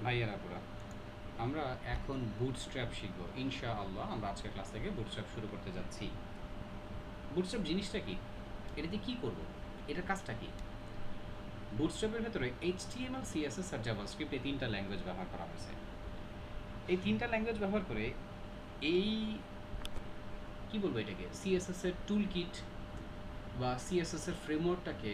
ভাইয়ের আপুরা, আমরা এখন বুটস্ট্র্যাপ শিখব ইনশাআল্লাহ। আমরা আজকের ক্লাস থেকে বুটস্ট্র্যাপ শুরু করতে যাচ্ছি। বুটস্ট্র্যাপ জিনিসটা কি, এটা দিয়ে কী করব, এটার কাজটা কি? বুটস্ট্র্যাপের ভেতরে এইচটিএমএল, সিএসএস আর জাভাস্ক্রিপ্ট এই তিনটা ল্যাঙ্গুয়েজ ব্যবহার করা হয়েছে। এই তিনটা ল্যাঙ্গুয়েজ ব্যবহার করে এই কি বলবো এটাকে, সিএসএস এর টুল কিট বা সিএসএস এর ফ্রেমওয়ার্কটাকে,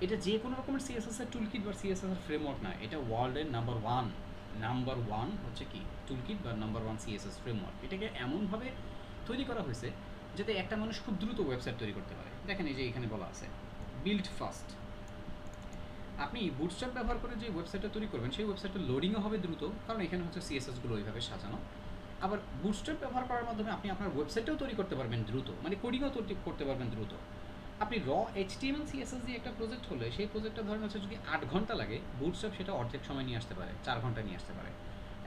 এটা যে কোনো রকমের সিএসএস এর টুল কিট বা সিএসএস এর ফ্রেমওয়ার্ক না, এটা ওয়ার্ল্ডের নাম্বার ওয়ান হচ্ছে কি টুলকিট বা নাম্বার ওয়ান সিএসএস ফ্রেমওয়ার্ক। এটাকে এমনভাবে তৈরি করা হয়েছে যাতে একটা মানুষ খুব দ্রুত ওয়েবসাইট তৈরি করতে পারে। দেখেন এই যে এখানে বলা আছে বিল্ড ফাস্ট। আপনি বুটস্ট্র্যাপ ব্যবহার করে যে ওয়েবসাইটটা তৈরি করবেন সেই ওয়েবসাইটটা লোডিংও হবে দ্রুত, কারণ এখানে হচ্ছে সিএসএসগুলো ওইভাবে সাজানো। আবার বুটস্ট্র্যাপ ব্যবহার করার মাধ্যমে আপনি আপনার ওয়েবসাইটটাও তৈরি করতে পারবেন দ্রুত, মানে কোডিংও তৈরি করতে পারবেন দ্রুত। আপনি এইচটিএমএল সিএসএস দিয়ে একটা প্রজেক্ট হলে সেই প্রজেক্টটা ধরেন হচ্ছে যদি 8 ঘন্টা লাগে, বুটস্ট্র্যাপ সেটা অর্ধেক সময় নিয়ে আসতে পারে, 4 ঘন্টা নিয়ে আসতে পারে।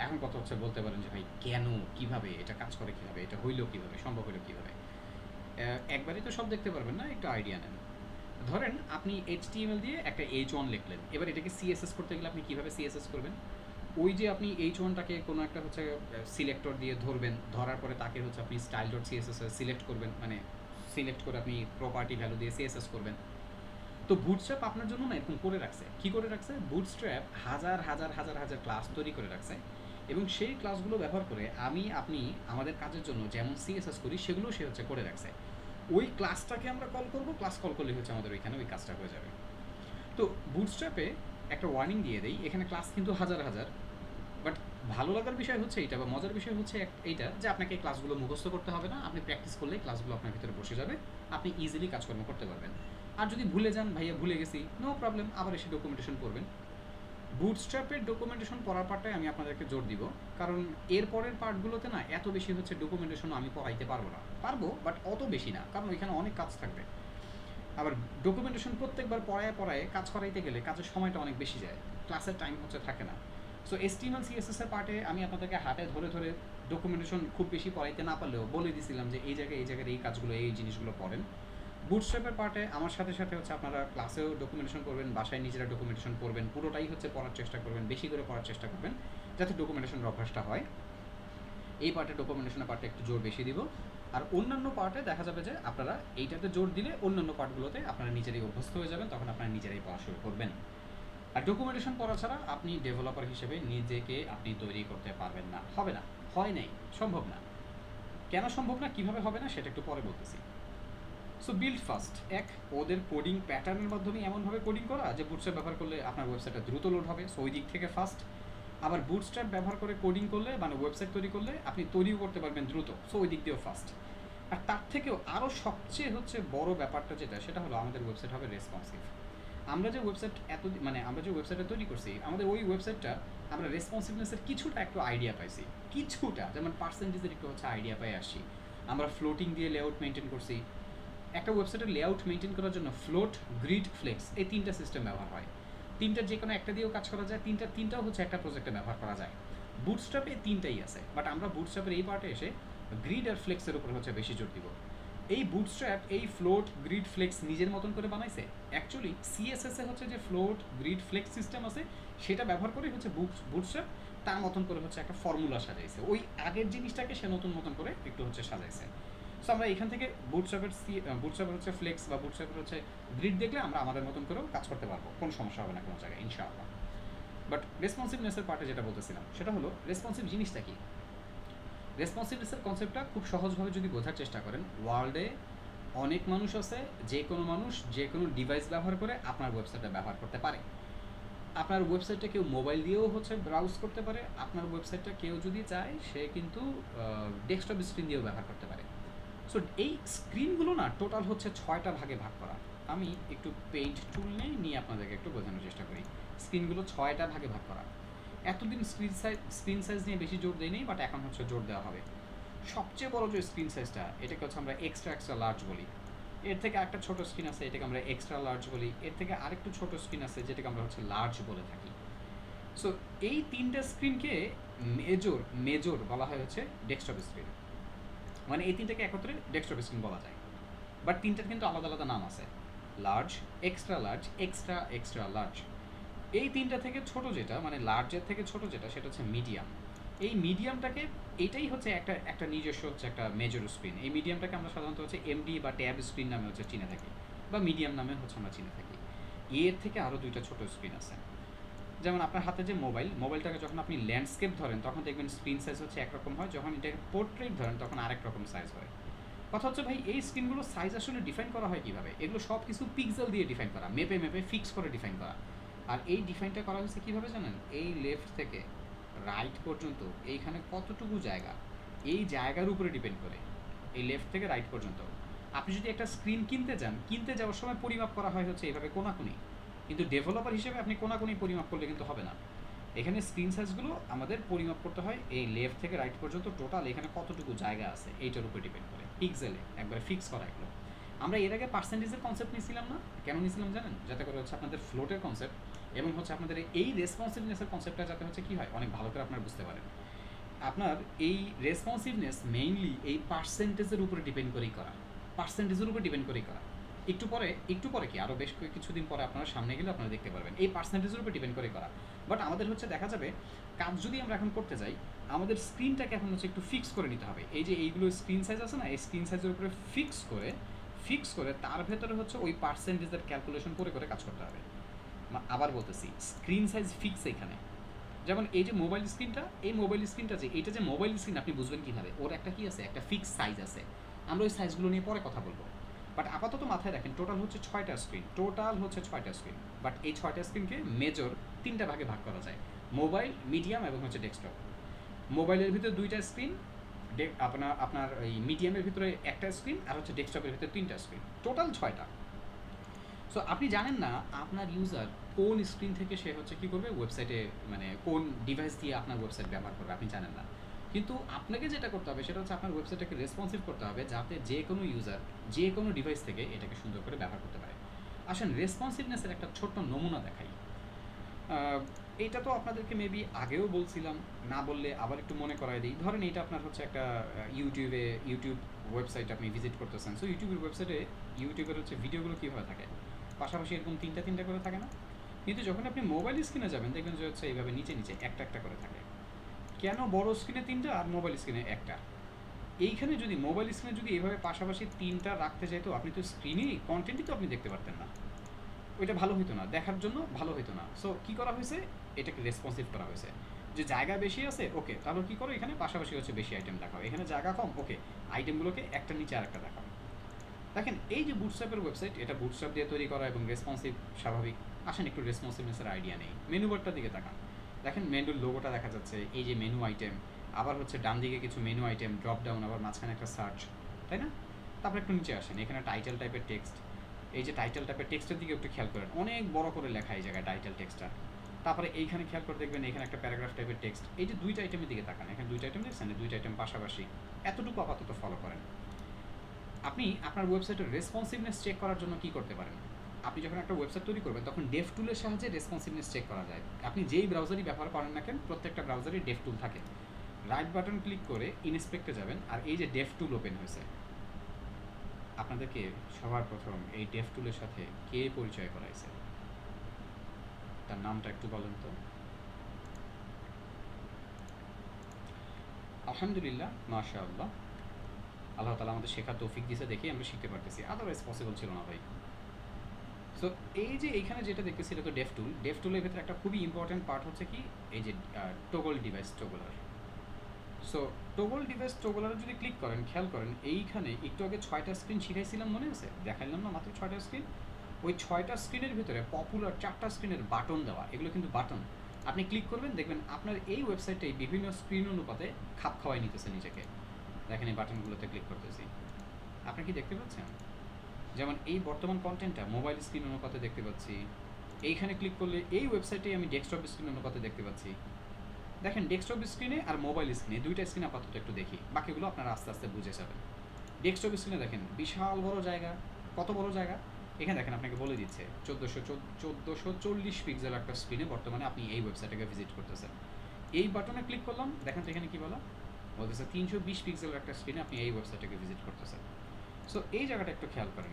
এখন কথা হচ্ছে বলতে পারেন যে ভাই কেন, কিভাবে এটা কাজ করে, কিভাবে এটা হইলো, কিভাবে সম্ভব হলো, কিভাবে? একবারই তো সব দেখতে পারবেন না, একটু আইডিয়া নেন। ধরেন আপনি এইচটিএমএল দিয়ে একটা H1 লিখলেন, এবার এটাকে সিএসএস করতে গেলে আপনি কিভাবে সিএসএস করবেন? ওই যে আপনি H1টাকে কোনো একটা হচ্ছে সিলেক্টর দিয়ে ধরবেন, ধরার পরে তাকে হচ্ছে আপনি স্টাইল ডট সিএসএস সিলেক্ট করবেন, মানে সিলেক্ট করে আপনি প্রপার্টি ভ্যালু দিয়ে সিএসএস করবেন। তো বুটস্ট্র্যাপ আপনার জন্য না এরকম করে রাখছে। কি করে রাখছে? বুটস্ট্র্যাপ হাজার হাজার হাজার হাজার ক্লাস তৈরি করে রাখছে, এবং সেই ক্লাসগুলো ব্যবহার করে আপনি আমাদের কাজের জন্য যেমন সিএসএস করি সেগুলো সে হচ্ছে করে রাখছে। ওই ক্লাসটাকে আমরা কল করব, ক্লাস কল করলে হচ্ছে আমাদের ওইখানে ওই কাজটা হয়ে যাবে। তো বুটস্ট্র্যাপে একটা ওয়ার্নিং দিয়ে দেই, এখানে ক্লাস কিন্তু হাজার হাজার, বাট ভালো লাগার বিষয় হচ্ছে এইটা, বা মজার বিষয় হচ্ছে এইটা যে আপনাকে এই ক্লাসগুলো মুখস্থ করতে হবে না, আপনি প্র্যাকটিস করলেই ক্লাসগুলো আপনার ভিতরে বসে যাবে, আপনি ইজিলি কাজকর্ম করতে পারবেন। আর যদি ভুলে যান, ভাইয়া ভুলে গেছি, নো প্রবলেম, আবার এসে ডকুমেন্টেশন পড়বেন। বুটস্ট্র্যাপের ডকুমেন্টেশন পড়ার পার্টটাই আমি আপনাদেরকে জোর দিব, কারণ এর পরের পার্টগুলোতে না এত বেশি হচ্ছে ডকুমেন্টেশন আমি পড়াইতে পারবো না, পারবো বাট অত বেশি না, কারণ ওইখানে অনেক কাজ থাকবে। আবার ডকুমেন্টেশন প্রত্যেকবার পড়ায় পড়ায় কাজ করাইতে গেলে কাজের সময়টা অনেক বেশি যায়, ক্লাসের টাইম হচ্ছে থাকে না। সো এসটিএমএল সিএসএস এর পার্টে আমি আপনাদেরকে হাতে ধরে ধরে ডকুমেন্টেশন খুব বেশি পড়াইতে না পারলেও বলে দিছিলাম যে এই জায়গায় এই কাজগুলো এই জিনিসগুলো পড়েন। বুটস্ট্র্যাপের পার্টে আমার সাথে সাথে হচ্ছে আপনারা ক্লাসেও ডকুমেন্টেশন করবেন, বাসায় নিজেরা ডকুমেন্টেশন করবেন, পুরোটাই হচ্ছে পড়ার চেষ্টা করবেন, বেশি করে পড়ার চেষ্টা করবেন যাতে ডকুমেন্টেশনের অভ্যাসটা হয়। এই পার্টে ডকুমেন্টেশনের পার্টে একটু জোর বেশি দিব, আর অন্যান্য পার্টে দেখা যাবে যে আপনারা এইটাতে জোর দিলে অন্যান্য পার্টগুলোতে আপনারা নিজেরাই অভ্যস্ত হয়ে যাবেন, তখন আপনারা নিজেরাই পড়া শুরু করবেন। আর ডকুমেন্টেশন পড়া ছাড়া আপনি ডেভেলপার হিসেবে নিজেকে আপনি তৈরি করতে পারবেন না, হবে না, হয় নাই, সম্ভব না। কেন সম্ভব না, কীভাবে হবে না সেটা একটু পরে বলতেছি। সো বিল্ড ফাস্ট, ওদের কোডিং প্যাটার্নের মাধ্যমে এমনভাবে কোডিং করা যে বুটস্ট্র্যাপ ব্যবহার করলে আপনার ওয়েবসাইটটা দ্রুত লোড হবে, সো ওই দিক থেকে ফাস্ট। আবার বুটস্ট্র্যাপ ব্যবহার করে কোডিং করলে, মানে ওয়েবসাইট তৈরি করলে আপনি তৈরিও করতে পারবেন দ্রুত, সো ওই দিক দিয়েও ফাস্ট। আর তার থেকেও আরও সবচেয়ে হচ্ছে বড় ব্যাপারটা যেটা, সেটা হলো আমাদের ওয়েবসাইট হবে রেসপন্সিভ। আমরা যে ওয়েবসাইট আমরা যে ওয়েবসাইটটা তৈরি করছি, আমাদের ওই ওয়েবসাইটটা আমরা রেসপন্সিভনেসের কিছুটা একটু আইডিয়া পাইছি, কিছুটা, যেমন পার্সেন্টেজের একটু হচ্ছে আইডিয়া পাই আসছি। আমরা ফ্লোটিং দিয়ে লেআউট মেনটেন করছি। একটা ওয়েবসাইটের লেআউট মেনটেন করার জন্য ফ্লোট, গ্রিড, ফ্লেক্স এই তিনটা সিস্টেম ব্যবহার হয়। তিনটার যে কোনো একটা দিয়েও কাজ করা যায়, তিনটাও হচ্ছে একটা প্রজেক্টে ব্যবহার করা যায়। বুটস্ট্র্যাপে তিনটাই আছে, বাট আমরা বুটস্ট্র্যাপের এই পার্টে এসে গ্রিড আর ফ্লেক্সের উপর হচ্ছে বেশি জোর দিব। এই বুটস্ট্র্যাপ এই ফ্লোট, গ্রিড, ফ্লেক্স নিজের মতন করে বানাইছে। অ্যাকচুয়ালি সিএসএস এ হচ্ছে যে ফ্লোট, গ্রিড, ফ্লেক্স সিস্টেম আছে, সেটা ব্যবহার করে হচ্ছে বুটস্ট্র্যাপ তার মতন করে হচ্ছে একটা ফর্মুলা সাজাইছে, ওই আগের জিনিসটাকে সে নতুন মতন করে একটু হচ্ছে সাজাইছে। সো আমরা এখান থেকে বুটস্ট্র্যাপের হচ্ছে ফ্লেক্স বা বুটস্ট্র্যাপের হচ্ছে গ্রিড দেখলে আমরা আমাদের মতন করেও কাজ করতে পারবো, কোনো সমস্যা হবে না কোনো জায়গায় ইনশাআল্লাহ। বাট রেসপন্সিভনেসের পার্টে যেটা বলতেছিলাম সেটা হলো, রেসপন্সিভ জিনিসটা কি? রেসপন্সিভনেসের কনসেপ্টটা খুব সহজভাবে যদি বোঝার চেষ্টা করেন, ওয়ার্ল্ডে অনেক মানুষ আছে, যে কোনো মানুষ যে কোনো ডিভাইস ব্যবহার করে আপনার ওয়েবসাইটটা ব্যবহার করতে পারে। আপনার ওয়েবসাইটটা কেউ মোবাইল দিয়েও হচ্ছে ব্রাউজ করতে পারে, আপনার ওয়েবসাইটটা কেউ যদি চায় সে কিন্তু ডেস্কটপ স্ক্রিন দিয়েও ব্যবহার করতে পারে। সো এই স্ক্রিনগুলো না টোটাল হচ্ছে 6টা ভাগে ভাগ করা। আমি একটু পেইন্ট টুল নিয়ে আপনাদেরকে একটু বোঝানোর চেষ্টা করি। স্ক্রিনগুলো 6টা ভাগে ভাগ করা। এতদিন স্ক্রিন সাইজ নিয়ে বেশি জোর দেয়নি, বাট এখন হচ্ছে জোর দেওয়া হবে। সবচেয়ে বড় যে স্ক্রিন সাইজটা, এটাকে হচ্ছে আমরা এক্সট্রা লার্জ বলি। এর থেকে আরেকটা ছোটো স্ক্রিন আছে, এটাকে আমরা এক্সট্রা লার্জ বলি। এর থেকে আরেকটু ছোটো স্ক্রিন আছে, যেটাকে আমরা হচ্ছে লার্জ বলে থাকি। সো এই তিনটা স্ক্রিনকে মেজর বলা হয় হচ্ছে ডেস্কটপ স্ক্রিন, মানে এই তিনটাকে একত্রে ডেস্কটপ স্ক্রিন বলা যায়। বাট তিনটার কিন্তু আলাদা আলাদা নাম আছে, large, extra large, extra large. এই তিনটা থেকে ছোট যেটা, মানে লার্জের থেকে ছোট যেটা, সেটা হচ্ছে মিডিয়াম। এই মিডিয়ামটাকে, এটাই হচ্ছে একটা একটা নিজস্ব হচ্ছে একটা মেজর স্ক্রিন। এই মিডিয়ামটাকে আমরা সাধারণত হচ্ছে এমডি বা ট্যাব স্ক্রিন নামে হচ্ছে চিনে থাকি, বা মিডিয়াম নামে হচ্ছে আমরা চিনে থাকি। এর থেকে আরও দুইটা ছোট স্ক্রিন আছে। যেমন আপনার হাতে যে মোবাইলটাকে যখন আপনি ল্যান্ডস্কেপ ধরেন তখন দেখবেন স্ক্রিন সাইজ হচ্ছে একরকম হয়, যখন এটাকে পোর্ট্রেট ধরেন তখন আরেক রকম সাইজ হয়। কথা হচ্ছে ভাই, এই স্ক্রিনগুলোর সাইজ আসলে ডিফাইন করা হয় কীভাবে? এগুলো সব কিছু পিক্সেল দিয়ে ডিফাইন করা, মেপে মেপে ফিক্স করে ডিফাইন করা। আর এই ডিফাইনটা করা হয়েছে কীভাবে জানেন? এই লেফট থেকে রাইট পর্যন্ত এইখানে কতটুকু জায়গা, এই জায়গার উপরে ডিপেন্ড করে। এই লেফট থেকে রাইট পর্যন্ত আপনি যদি একটা স্ক্রিন কিনতে যান, কিনতে যাওয়ার সময় পরিমাপ করা হয় হচ্ছে এইভাবে কোনাকুনি, কিন্তু ডেভেলপার হিসেবে আপনি কোনাকুনি পরিমাপ করলে কিন্তু হবে না। এখানে স্ক্রিন সাইজগুলো আমাদের পরিমাপ করতে হয় এই লেফট থেকে রাইট পর্যন্ত টোটাল এখানে কতটুকু জায়গা আছে এইটার উপর ডিপেন্ড করে, পিক্সেলে একবারে ফিক্স করা এগুলো। আমরা এর আগে পার্সেন্টেজের কনসেপ্ট নিয়েছিলাম না? কেন নিয়েছিলাম জানেন? যাতে করে হচ্ছে আপনাদের ফ্লোটের কনসেপ্ট এবং হচ্ছে আপনাদের এই রেসপন্সিভনেসের কনসেপ্টটা যাতে হচ্ছে কী হয় অনেক ভালো করে আপনারা বুঝতে পারেন। আপনার এই রেসপন্সিভনেস মেইনলি এই পার্সেন্টেজের উপরে ডিপেন্ড করেই করা, পার্সেন্টেজের উপর ডিপেন্ড করেই করা। একটু পরে কি আরও বেশ কিছুদিন পরে আপনারা সামনে গেলে আপনারা দেখতে পারবেন এই পার্সেন্টেজের উপর ডিপেন্ড করে করা। বাট আমাদের হচ্ছে দেখা যাবে কাজ যদি আমরা এখন করতে যাই, আমাদের স্ক্রিনটাকে এখন হচ্ছে একটু ফিক্স করে নিতে হবে। এই যে এইগুলো স্ক্রিন সাইজ আছে না, এই স্ক্রিন সাইজের উপরে ফিক্স করে তার ভেতরে হচ্ছে ওই পার্সেন্টেজের ক্যালকুলেশন করে করে কাজ করতে হবে। আবার বলতেছি, স্ক্রিন সাইজ ফিক্স এখানে। যেমন এই যে মোবাইল স্ক্রিনটা, এই মোবাইল স্ক্রিনটা যে এটা যে মোবাইল স্ক্রিন আপনি বুঝবেন কীভাবে? ওর একটা কি আছে, একটা ফিক্স সাইজ আছে। আমরা ওই সাইজগুলো নিয়ে পরে কথা বলবো। বাট আপাতত মাথায় রাখেন টোটাল হচ্ছে 6টা স্ক্রিন। বাট এই 6টা স্ক্রিনকে মেজর 3টা ভাগে ভাগ করা যায়: মোবাইল, মিডিয়াম এবং হচ্ছে ডেস্কটপ। মোবাইলের ভিতরে 2টা স্ক্রিন, আপনার এই মিডিয়ামের ভিতরে একটা স্ক্রিন, আর হচ্ছে ডেস্কটপের ভিতরে 3টা স্ক্রিন, টোটাল 6টা। সো আপনি জানেন না আপনার ইউজার কোন স্ক্রিন থেকে সে হচ্ছে কী করবে ওয়েবসাইটে, মানে কোন ডিভাইস দিয়ে আপনার ওয়েবসাইট ব্যবহার করবে, আপনি জানেন না। কিন্তু আপনাকে যেটা করতে হবে সেটা হচ্ছে আপনার ওয়েবসাইটটাকে রেসপন্সিভ করতে হবে, যাতে যে কোনো ইউজার যে কোনো ডিভাইস থেকে এটাকে সুন্দর করে ব্যবহার করতে পারে। আসেন রেসপন্সিভনেসের একটা ছোট্ট নমুনা দেখাই। এইটা তো আপনাদেরকে মেবি আগেও বলছিলাম, না বললে আবার একটু মনে করাই দিই। ধরেন এটা আপনার হচ্ছে একটা ইউটিউব ওয়েবসাইট আপনি ভিজিট করতেছেন। সো ইউটিউবের হচ্ছে ভিডিওগুলো কীভাবে থাকে, পাশাপাশি এরকম তিনটা তিনটা করে থাকে না? কিন্তু যখন আপনি মোবাইল স্ক্রিনে যাবেন দেখবেন যে হচ্ছে এইভাবে নিচে নিচে একটা একটা করে থাকে। কেন বড় স্ক্রিনে 3টা আর মোবাইল স্ক্রিনে একটা? এইখানে যদি মোবাইল স্ক্রিনে যদি এইভাবে পাশাপাশি 3টা রাখতে চাইতো, আপনি তো স্ক্রিনেই কন্টেন্টই তো আপনি দেখতে পারতেন না। ওইটা ভালো হইতো না, দেখার জন্য ভালো হইতো না। সো কী করা হয়েছে, এটাকে রেসপন্সিভ করা হয়েছে। যে জায়গা বেশি আছে, ওকে, তাহলে কী করো, এখানে পাশাপাশি হচ্ছে বেশি আইটেম দেখাও। এখানে জায়গা কম, ওকে, আইটেমগুলোকে একটা নিচে আরেকটা দেখাও। দেখেন এই যে বুটস্ট্র্যাপের ওয়েবসাইট, এটা বুটস্ট্র্যাপ দিয়ে তৈরি করা এবং রেসপন্সিভ, স্বাভাবিক। আসেন একটু রেসপন্সিভনেসের আইডিয়া নেই। মেনু বারটার দিকে তাকান, দেখেন মেনুর লোগোটা দেখা যাচ্ছে, এই যে মেনু আইটেম, আবার হচ্ছে ডান দিকে কিছু মেনু আইটেম, ড্রপ ডাউন, আবার মাঝখানে একটা সার্চ, তাই না? তারপর একটু নিচে আসেন, এখানে টাইটেল টাইপের টেক্সট। এই যে টাইটেল টাইপের টেক্সটের দিকে একটু খেয়াল করেন, অনেক বড় করে লেখা এই জায়গায় টাইটেল টেক্সটটা। তারপরে এইখানে খেয়াল করে দেখবেন এখানে একটা প্যারাগ্রাফ টাইপের টেক্সট। এই যে 2টা আইটেমের দিকে তাকান, এখানে 2টা আইটেম দেখছেন, 2টা আইটেম পাশাপাশি। এতটুকু আপাতত ফলো করেন। আপনি আপনার ওয়েবসাইটের রেসপন্সিভনেস চেক করার জন্য কী করতে পারেন? আপনি যখন একটা ওয়েবসাইট তৈরি করবেন তখন ডেভ টুলের সাহায্যে রেসপন্সিভনেস চেক করা যায়। আপনি যেই ব্রাউজারই ব্যবহার করেন না কেন, প্রত্যেকটা ব্রাউজারই ডেভ টুল থাকে। রাইট বাটন ক্লিক করে ইনস্পেক্টে যাবেন, আর এই যে ডেভ টুল ওপেন হয়েছে। আপনাদেরকে সবার প্রথম এই ডেভ টুলের সাথে কে পরিচয় করাইছে? তার নামটা একটু বলেন তো। আলহামদুলিল্লাহ, মাশাআল্লাহ, আল্লাহ তাআলা আমাদের শেখার তৌফিক দিয়েছে দেখেই আমরা শিখতে পারতেছি, আদারওয়াইজ পসিবল ছিল না ভাই। সো এই যে এইখানে যেটা দেখতেছি এটা তো ডেভ টুলের ভিতরে একটা খুবই ইম্পর্ট্যান্ট পার্ট হচ্ছে কি, এই যে toggle device toggler. So toggle device টগলারে যদি ক্লিক করেন, খেয়াল করেন এইখানে একটু আগে 6টা স্ক্রিন শিখাইছিলাম, মনে আছে? দেখাইলাম না মাত্র 6টা স্ক্রিন? ওই 6টা স্ক্রিনের ভিতরে পপুলার 4টা স্ক্রিনের বাটন দেওয়া, এগুলো কিন্তু বাটন। আপনি ক্লিক করবেন, দেখবেন আপনার এই ওয়েবসাইটে বিভিন্ন স্ক্রিন অনুপাতে খাপ খাওয়াই নিতেছে নিজেকে। দেখেন এই বাটনগুলোতে ক্লিক করতেছি, আপনি কি দেখতে পাচ্ছেন? যেমন এই বর্তমান কন্টেন্টটা মোবাইল স্ক্রিন অনুপাতে দেখতে পাচ্ছি। এইখানে ক্লিক করলে এই ওয়েবসাইটে আমি ডেস্কটপ স্ক্রিন অনুপাতে দেখতে পাচ্ছি। দেখেন ডেস্কটপ স্ক্রিনে আর মোবাইল স্ক্রিনে 2টা স্ক্রিন আপাতত একটু দেখি, বাকিগুলো আপনারা আস্তে আস্তে বুঝে যাবেন। ডেস্কটপ স্ক্রিনে দেখেন বিশাল বড় জায়গা, কত বড় জায়গা! এখানে দেখেন আপনাকে বলে দিচ্ছে 1440 পিক্সেল একটা স্ক্রিনে বর্তমানে আপনি এই ওয়েবসাইটটাকে ভিজিট করতেছেন। এই বাটনে ক্লিক করলাম, দেখেন তো এখানে কী বলতেছে 320 পিক্সেলের একটা স্ক্রিনে আপনি এই ওয়েবসাইটটাকে ভিজিট করতেছেন। সো এই জায়গাটা একটু খেয়াল করেন,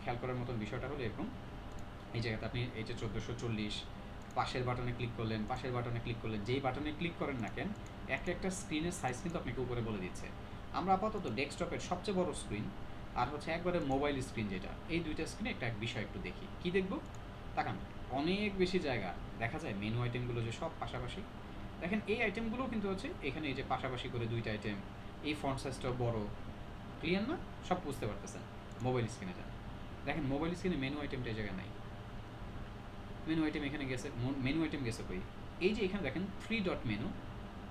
খেয়াল করার মতন বিষয়টা হলো এরকম। এই জায়গাতে আপনি এই যে 1440 পাশের বাটনে ক্লিক করলেন, পাশের বাটনে ক্লিক করলেন, যেই বাটনে ক্লিক করেন না কেন একটা একটা স্ক্রিনের সাইজ কিন্তু আপনাকে উপরে বলে দিচ্ছে। আমরা আপাতত ডেস্কটপের সবচেয়ে বড় স্ক্রিন আর হচ্ছে একবারে মোবাইল স্ক্রিন যেটা, এই দুইটা স্ক্রিনে একটা এক বিষয় একটু দেখি। কি দেখব? তাকান, অনেক বেশি জায়গা দেখা যায়, মেনু আইটেমগুলো যে সব পাশাপাশি। দেখেন এই আইটেমগুলো কিন্তু হচ্ছে এখানে এই যে পাশাপাশি করে দুইটা আইটেম, এই ফন্ট সাইজটাও বড়। ক্লিয়ার না? সব বুঝতে পারতেছেন। মোবাইল স্ক্রিনে যান, দেখেন মোবাইল স্ক্রিনে মেনু আইটেমটা এই জায়গায় নাই। মেনু আইটেম এখানে গেছে, মেনু আইটেম গেছে কই? এই যে এখানে দেখেন three dot menu,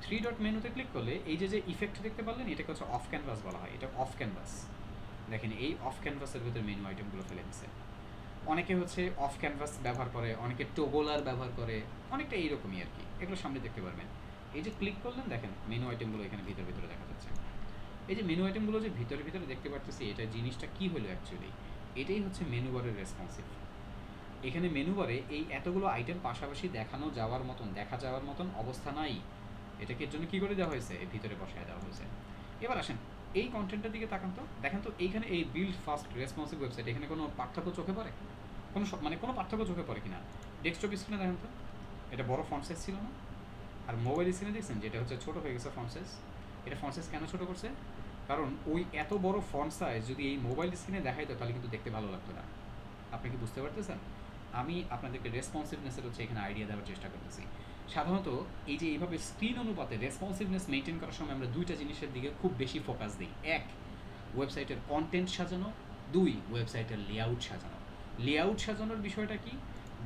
three dot মেনুতে ক্লিক করলে এই যে যে ইফেক্ট দেখতে পারলেন, এটাকে হচ্ছে অফ ক্যানভাস বলা হয়। এটা অফ ক্যানভাস। দেখেন এই অফ ক্যানভাসের ভিতরে মেনু আইটেমগুলো ফেলে দিচ্ছে। অনেকে হচ্ছে অফ ক্যানভাস ব্যবহার করে, অনেকে টোগলার ব্যবহার করে, অনেকটা এইরকমই আর কি। এগুলো সামনে দেখতে পারবেন। এই যে ক্লিক করলেন দেখেন মেনু আইটেমগুলো এখানে ভিতরে ভিতরে দেখা যাচ্ছে। এই যে মেনু আইটেমগুলো যে ভিতরে ভিতরে দেখতে পারতেছি, এটা জিনিসটা কি হলো অ্যাকচুয়ালি? এটাই হচ্ছে মেনু বারের রেসপন্সিভ। এখানে মেনু বারে এই এতগুলো আইটেম পাশাপাশি দেখানো যাওয়ার মতন, দেখা যাওয়ার মতন অবস্থা নাই। এটাকে এর জন্য কী করে দেওয়া হয়েছে? ভিতরে বসায় দেওয়া হয়েছে। এবার আসেন এই কন্টেন্টের দিকে তাকান তো, দেখেন তো এইখানে এই বিল্ড ফাস্ট রেসপন্সিভ ওয়েবসাইট, এখানে কোনো পার্থক্য চোখে পড়ে? কোনো মানে কোনো পার্থক্য চোখে পড়ে কিনা? ডেস্কটপ স্ক্রিনে দেখেন তো, এটা বড় ফন্ট সাইজ ছিল না? আর মোবাইল স্ক্রিনে দেখছেন যেটা হচ্ছে ছোটো হয়ে গেছে ফন্ট সাইজ। এটা ফন্ট সাইজ কেন ছোটো করছে? কারণ ওই এত বড় ফন্ট সাইজ যদি এই মোবাইল স্ক্রিনে দেখাইতো তাহলে কিন্তু দেখতে ভালো লাগতো না। আপনি কি বুঝতে পারতেছেন? আমি আপনাদেরকে রেসপন্সিভনেসের হচ্ছে এখানে আইডিয়া দেওয়ার চেষ্টা করতেছি। সাধারণত এই যে এইভাবে স্ক্রিন অনুপাতে রেসপন্সিভনেস মেনটেন করার সময় আমরা দুইটা জিনিসের দিকে খুব বেশি ফোকাস দিই। এক, ওয়েবসাইটের কন্টেন্ট সাজানো। দুই, ওয়েবসাইটের লেআউট সাজানো। লেআউট সাজানোর বিষয়টা কি?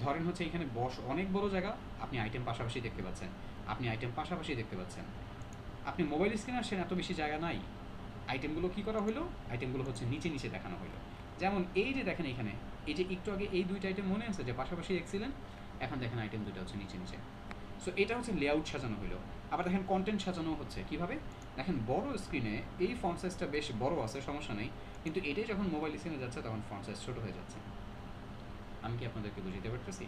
ধরেন হচ্ছে এখানে অনেক বড় জায়গা, আপনি আইটেম পাশাপাশি দেখতে পাচ্ছেন, আপনি আইটেম পাশাপাশি দেখতে পাচ্ছেন। আপনি মোবাইল স্ক্রিনে আসেন, এত বেশি জায়গা নাই, আইটেমগুলো কী করা হলো? আইটেমগুলো হচ্ছে নিচে নিচে দেখানো হলো। যেমন এই যে দেখেন এখানে এই যে একটু আগে এই দুইটা আইটেম মনে আছে যে পাশাপাশি দেখছিলেন, এখন দেখেন আইটেম দুটো হচ্ছে নিচে নিচে। সো এটা হচ্ছে লেআউট সাজানো হলো। আবার দেখেন কন্টেন্ট সাজানো হচ্ছে কীভাবে? দেখেন বড় স্ক্রিনে এই ফন্ট সাইজটা বেশ বড় আছে, সমস্যা নেই, কিন্তু এটাই যখন মোবাইল স্ক্রিনে যাচ্ছে তখন ফন্ট সাইজ ছোটো হয়ে যাচ্ছে। আমি কি আপনাদেরকে বুঝতে পারতেছি?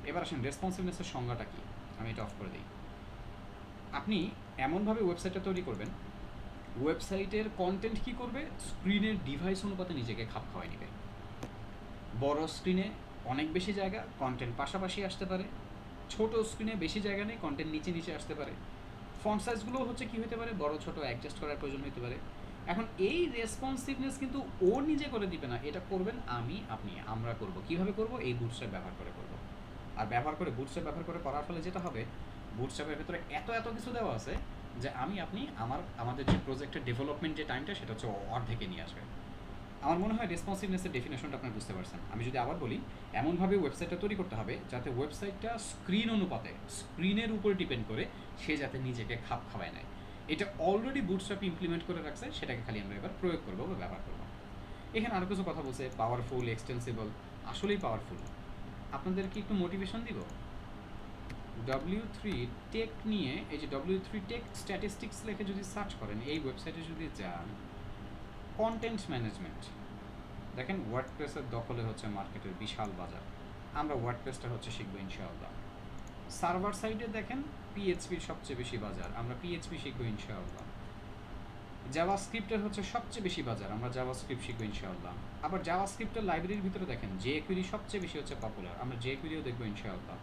এবার আসেন রেসপন্সিভনেসের সংজ্ঞাটা কী, আমি এটা অফ করে দিই। আপনি এমনভাবে ওয়েবসাইটটা তৈরি করবেন, ওয়েবসাইটের কন্টেন্ট কী করবে? স্ক্রিনের ডিভাইস অনুপাতে নিজেকে খাপ খাওয়াই নেবে। বড় স্ক্রিনে অনেক বেশি জায়গা, কন্টেন্ট পাশাপাশি আসতে পারে। ছোট স্ক্রিনে বেশি জায়গা নেই, কন্টেন্ট নিচে নিচে আসতে পারে। ফন্ট সাইজগুলো হচ্ছে কী হতে পারে? বড় ছোট অ্যাডজাস্ট করার প্রয়োজন হতে পারে। এখন এই রেসপন্সিভনেস কিন্তু ও নিজে করে দিবে না, এটা করবেন আমি, আপনি, আমরা করব। কিভাবে করব? এই বুটস্ট্র্যাপ ব্যবহার করে করব। আর ব্যবহার করে বুটস্ট্র্যাপ ব্যবহার করে করার ফলে যেটা হবে, বুটস্ট্র্যাপের ভেতরে এত এত কিছু দেওয়া আছে যে আমি আপনি আমাদের যে প্রজেক্টের ডেভেলপমেন্ট যে টাইমটা সেটা হচ্ছে অর্ধেকে নিয়ে আসবে। আমার মনে হয় রেসপন্সিভনেসের ডেফিনেশনটা আপনার বুঝতে পারছেন। আমি যদি আবার বলি, এমনভাবে ওয়েবসাইটটা তৈরি করতে হবে যাতে ওয়েবসাইটটা স্ক্রিন অনুপাতে, স্ক্রিনের উপর ডিপেন্ড করে সে যাতে নিজেকে খাপ খাওয়ায় নেয়। এটা অলরেডি বুটস্ট্র্যাপ ইমপ্লিমেন্ট করে রাখছে, সেটাকে খালি আমরা এবার প্রয়োগ করবো বা ব্যবহার করবো। এখানে আরও কিছু কথা বলছে, পাওয়ারফুল, এক্সটেন্সিবল। আসলেই পাওয়ারফুল। আপনাদেরকে একটু মোটিভেশন দিব। W3 টেক নিয়ে, এই যে W3 টেক স্ট্যাটিস্টিক্স লিখে যদি সার্চ করেন, এই ওয়েবসাইটে যদি যান, কন্টেন্ট ম্যানেজমেন্ট, দেখেন ওয়ার্ডপ্রেসের দখলে হচ্ছে মার্কেটের বিশাল বাজার। আমরা ওয়ার্ডপ্রেসটা হচ্ছে শিখবো ইনশাআল্লাহ। সার্ভার সাইডে দেখেন পিএইচপির সবচেয়ে বেশি বাজার, আমরা পিএইচপি শিখবো ইনশাআল্লাহ। জাভাস্ক্রিপ্টের হচ্ছে সবচেয়ে বেশি বাজার, আমরা জাভাস্ক্রিপ্ট শিখবো ইনশাআল্লাহ। আবার জাভাস্ক্রিপ্টের লাইব্রেরির ভিতরে দেখেন জেকুইরি সবচেয়ে বেশি হচ্ছে পপুলার, আমরা জেকুইরিও দেখবো ইনশাআল্লাহ।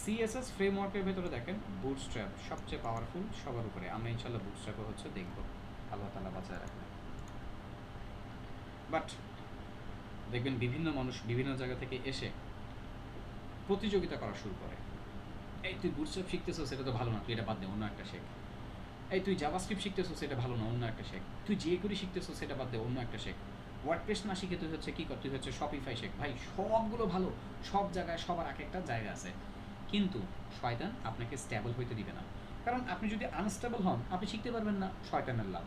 সিএসএস ফ্রেমওয়ার্কের ভেতরে দেখেন বুটস্ট্র্যাপ সবচেয়ে পাওয়ারফুল সবার উপরে, আমরা ইনশাআল্লাহ বুটস্ট্র্যাপও হচ্ছে দেখবো, আল্লাহ তাআলা বাঁচায় রাখবেন। বাট দেখবেন বিভিন্ন মানুষ বিভিন্ন জায়গা থেকে এসে প্রতিযোগিতা করা শুরু করে। এই তুই বুটস্ট্র্যাপ শিখতেছো, সেটা তো ভালো না, তুই এটা বাদ দে, অন্য একটা শেখ। এই তুই জাভাস্ক্রিপ্ট শিখতেছো, সেটা ভালো না, অন্য একটা শেখ। তুই জেকুইরি শিখতেছো, সেটা বাদ দে, অন্য একটা শেখ। ওয়ার্ডপ্রেস না শিখে তুই হচ্ছে কী কর? তুই হচ্ছে শপিফাই শেখ। ভাই সবগুলো ভালো, সব জায়গায় সবার এক একটা জায়গা আছে, কিন্তু শয়তান আপনাকে স্টেবল হইতে দিবে না। কারণ আপনি যদি আনস্টেবল হন, আপনি শিখতে পারবেন না, শয়তানের লাভ।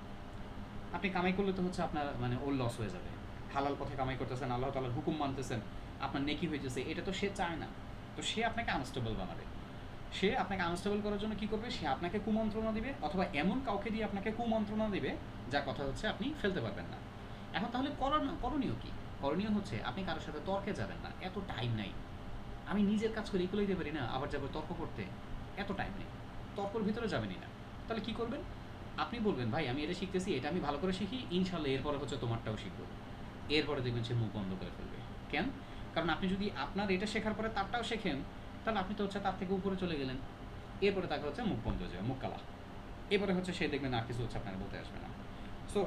আপনি কামাই করলে তো হচ্ছে আপনার মানে ওর লস হয়ে যাবে। হালাল পথে কামাই করতেছেন, আল্লাহ তাআলার হুকুম মানতেছেন, আপনার নেকি হইতেছে, এটা তো সে চায় না। তো সে আপনাকে আনস্টেবল বানাবে। সে আপনাকে আনস্টেবল করার জন্য কী করবে? সে আপনাকে কুমন্ত্রণা দিবে, অথবা এমন কাউকে দিয়ে আপনাকে কুমন্ত্রণা দিবে যার কথা হচ্ছে আপনি ফেলতে পারবেন না। এখন তাহলে করণীয় কী? করণীয় হচ্ছে আপনি কারোর সাথে তর্কে যাবেন না, এত টাইম নাই। আমি নিজের কাজ করে এগুলোই দিতে পারি না, আবার যাবো তর্ক করতে, এত টাইম নেই। তর্কর ভিতরে যাবেনই না। তাহলে কী করবেন? আপনি বলবেন ভাই আমি এটা শিখতেছি, এটা আমি ভালো করে শিখি, ইনশাল্লাহ এরপরে হচ্ছে তোমারটাও শিখবো। এরপরে দেখবেন সে মুখ বন্ধ করে ফেলবে। কেন? কারণ আপনি যদি আপনার এটা শেখার পরে তারটাও শেখেন, কারণ আপনি তো হচ্ছে তার থেকে উপরে চলে গেলেন। এরপরে তাকে হচ্ছে মুখ বন্ধ হয়ে যাবে, মুখ কালা। এরপরে হচ্ছে সে দেখবেন আর কিছু হচ্ছে আপনার বলতে আসবে না। সো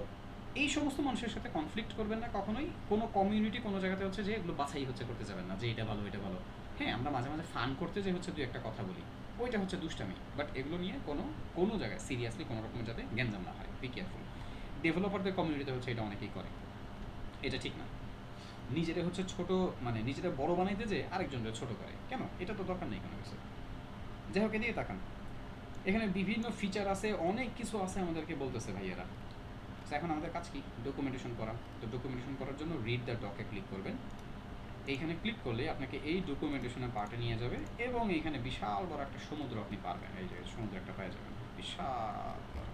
এই সমস্ত মানুষের সাথে কনফ্লিক্ট করবেন না কখনোই। কোনো কমিউনিটি কোনো জায়গাতে হচ্ছে যে এগুলো বাছাই হচ্ছে করতে যাবেন না যে এটা ভালো এটা ভালো। হ্যাঁ, আমরা মাঝে মাঝে ফান করতে যে হচ্ছে দুই একটা কথা বলি, ওইটা হচ্ছে দুষ্টামি, বাট এগুলো নিয়ে কোনো জায়গায় সিরিয়াসলি কোনো রকমের যাতে গ্যাঞ্জাম না হয়, বি কেয়ারফুল। ডেভেলপারদের কমিউনিটিতে হচ্ছে এটা অনেকেই করে, এটা ঠিক না। নিজেরা হচ্ছে ছোট, মানে নিজেরা বড় বানাইতে যে আরেকজনকে ছোট করে, কেন? এটা তো দরকার নেই কোনো কিছু। যাই হোক, এদিকে তাকান, এখানে বিভিন্ন ফিচার আছে, অনেক কিছু আছে আমাদেরকে বলতেছে ভাইয়েরা। এখন আমাদের কাজ কি? ডকুমেন্টেশন করা। তো ডকুমেন্টেশন করার জন্য রিড দ্য ডকে ক্লিক করবেন। এইখানে ক্লিক করলে আপনাকে এই ডকুমেন্টেশনের পার্টে নিয়ে যাবে এবং এইখানে বিশাল বড় একটা সমুদ্র আপনি পারবেন। এই যে সমুদ্র একটা পেয়ে যাবেন, বিশাল বড়।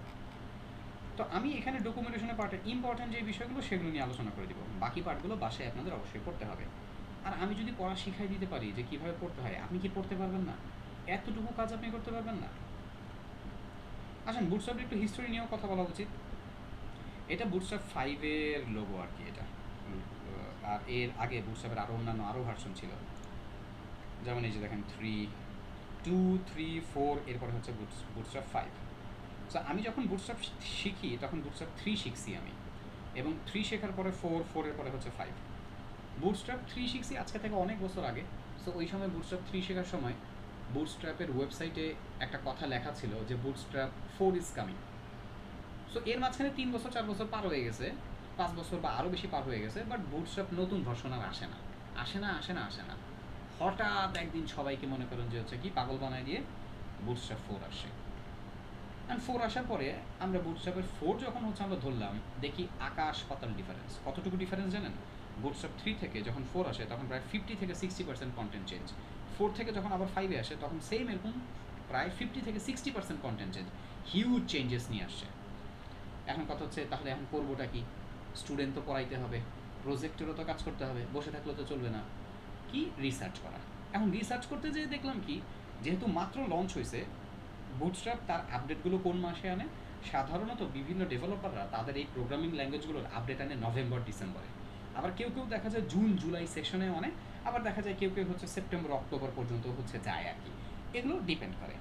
তো আমি এখানে ডকুমেন্টেশনের পার্টে ইম্পর্টেন্ট যে বিষয়গুলো সেগুলো নিয়ে আলোচনা করে দিব, বাকি পার্টগুলো বাসায় আপনাদের অবশ্যই পড়তে হবে। আর আমি যদি পড়া শিখাই দিতে পারি যে কীভাবে পড়তে হয়, আপনি কি পড়তে পারবেন না? এতটুকু কাজ আপনি করতে পারবেন না? আসেন, বুটস্ট্র্যাপের একটু হিস্টোরি নিয়েও কথা বলা উচিত। এটা বুটস্ট্র্যাপ 5 এর লোগো আর কি এটা। আর এর আগে বুটস্ট্র্যাপের আরও ভার্সন ছিল, যেমন এই যে দেখেন 2, 3, 4, এরপরে হচ্ছে বুটস্ট্র্যাপ 5। সো আমি যখন বুটস্ট্র্যাপ শিখি তখন বুটস্ট্র্যাপ 3 শিখছি আমি, এবং 3 শেখার পরে 4, 4 এর পরে হচ্ছে 5। বুটস্ট্র্যাপ 3 শিখছি আজকে থেকে অনেক বছর আগে। সো ওই সময় বুটস্ট্র্যাপ 3 শেখার সময় বুটস্ট্র্যাপের ওয়েবসাইটে একটা কথা লেখা ছিল যে বুটস্ট্র্যাপ 4 ইজ কামিং। সো এর মাঝখানে 3 বছর 4 বছর পার হয়ে গেছে, 5 বছর বা আরও বেশি পার হয়ে গেছে, বাট বুটস্ট্র্যাপ নতুন ভার্সন আর আসে না। হঠাৎ একদিন সবাইকে মনে করেন যে হচ্ছে কি পাগল বানায় দিয়ে বুটস্ট্র্যাপ 4 আসে। অ্যান্ড 4 আসার পরে আমরা বুটস্ট্র্যাপের 4 যখন হচ্ছে আমরা ধরলাম, দেখি আকাশ পাতাল ডিফারেন্স। কতটুকু ডিফারেন্স জানেন? বুটস্ট্র্যাপ 3 থেকে যখন 4 আসে তখন প্রায় 50 থেকে 60% কন্টেন্ট চেঞ্জ। 4 থেকে যখন আবার 5 আসে তখন সেম এরকম প্রায় 50 থেকে 60% কন্টেন্ট চেঞ্জ, হিউজ চেঞ্জেস নিয়ে আসছে। এখন কথা হচ্ছে, তাহলে এখন করবোটা কি? স্টুডেন্ট তো পড়াইতে হবে, প্রজেক্টেরও তো কাজ করতে হবে, বসে থাকলে তো চলবে না। কি? রিসার্চ করা। এখন রিসার্চ করতে যেয়ে দেখলাম কি, যেহেতু মাত্র লঞ্চ হয়েছে, বুটস্ট্র্যাপ তার আপডেটগুলো কোন মাসে আনে? সাধারণত বিভিন্ন ডেভেলপাররা তাদের এই প্রোগ্রামিং ল্যাঙ্গুয়েজগুলোর আপডেট আনে নভেম্বর ডিসেম্বরে। আবার কেউ দেখা যায় জুন জুলাই সেকশনে অনেক, আবার দেখা যায় কেউ হচ্ছে সেপ্টেম্বর অক্টোবর পর্যন্ত হচ্ছে যায় আর কি। এগুলো ডিপেন্ড করে।